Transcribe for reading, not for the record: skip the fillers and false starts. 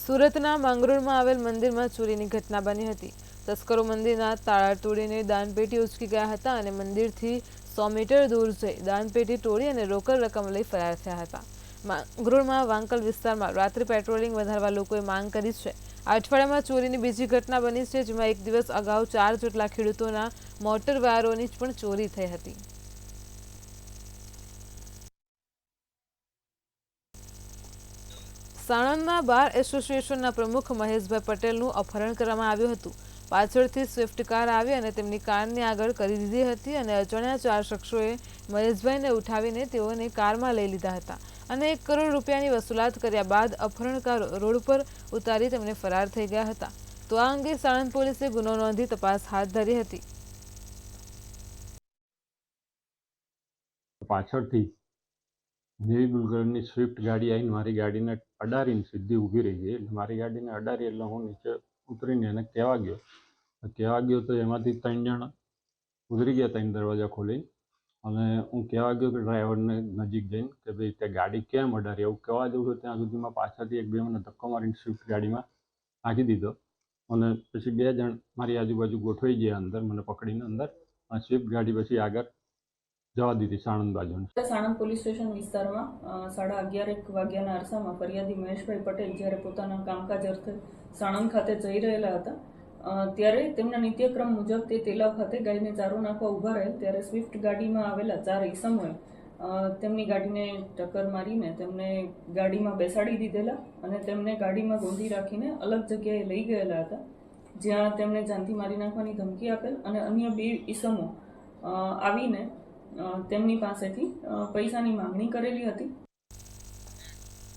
સુરતના માંગરોળમાં આવેલ મંદિરમાં ચોરીની ઘટના બની હતી। તસ્કરો મંદિરના તાળા તોડીને દાનપેટી ઉચકી ગયા હતા અને મંદિરથી 100 મીટર દૂર જઈ દાનપેટી તોડી અને રોકડ રકમ લઈ ફરાર થયા હતા। માંગરોળમાં વાંકલ વિસ્તારમાં રાત્રિ પેટ્રોલિંગ વધારવા લોકોએ માંગ કરી છે। આ અઠવાડિયામાં ચોરીની બીજી ઘટના બની છે, જેમાં એક દિવસ અગાઉ 4 જેટલા ખેડૂતોના મોટર વાયરોની પણ ચોરી થઈ હતી। સાણંદના બાર એસોસિએશનના પ્રમુખ મહેશભાઈ પટેલનું અપહરણ કરવામાં આવ્યું હતું। પાછળથી સ્વિફ્ટ કાર આવી અને તેમની કારની આગળ કરી દીધી હતી અને અજાણ્યા 4 શખ્સોએ મહેશભાઈને ઉઠાવીને તેઓને કારમાં લઈ લીધા હતા અને 1 કરોડ રૂપિયાની વસૂલાત કર્યા બાદ અપહરણકારો રોડ પર ઉતારી તેમને ફરાર થઈ ગયા હતા। તો આ અંગે સાણંદ પોલીસે ગુનો નોંધી તપાસ હાથ ધરી હતી। પાછળથી નેવી બ્લુ કલરની સ્વિફ્ટ ગાડી આવીને મારી ગાડીને અડાડીને સીધી ઊભી રહી ગઈ। મારી ગાડીને અડાડી એટલે હું નીચે ઉતરીને એને કહેવા ગયો તો એમાંથી 3 જણ ઉતરી ગયા, 3 દરવાજા ખોલી અને હું કહેવા ગયો કે ડ્રાઈવરને નજીક જઈને કે ભાઈ તે ગાડી કેમ અડાડી, એવું કહેવા જવું છું ત્યાં સુધીમાં પાછળથી 1-2 મને ધક્કો મારીને સ્વિફ્ટ ગાડીમાં નાખી દીધો અને પછી 2 જણ મારી આજુબાજુ ગોઠવાઈ ગયા અંદર, મને પકડીને અંદર અને સ્વિફ્ટ ગાડી પછી આગળ જવા દીધી સાણંદ બાજુ। સાણંદ પોલીસ સ્ટેશન વિસ્તારમાં 11:30 વાગ્યાના અરસામાં ફરિયાદી મહેશભાઈ પટેલ જ્યારે પોતાના કામકાજ અર્થે સાણંદ ખાતે જઈ રહેલા હતા ત્યારે તેમના નિત્યક્રમ મુજબ તે તેલાવ ખાતે ગાયને ચારો નાખવા ઊભા રહેલ ત્યારે સ્વિફ્ટ ગાડીમાં આવેલા 4 ઈસમોએ તેમની ગાડીને ટક્કર મારીને તેમને ગાડીમાં બેસાડી દીધેલા અને તેમને ગાડીમાં ગોંધી રાખીને અલગ જગ્યાએ લઈ ગયેલા હતા, જ્યાં તેમણે જાનથી મારી નાખવાની ધમકી આપેલ અને અન્ય 2 ઈસમો આવીને તેમની પાસેથી પૈસાની માંગણી કરેલી હતી।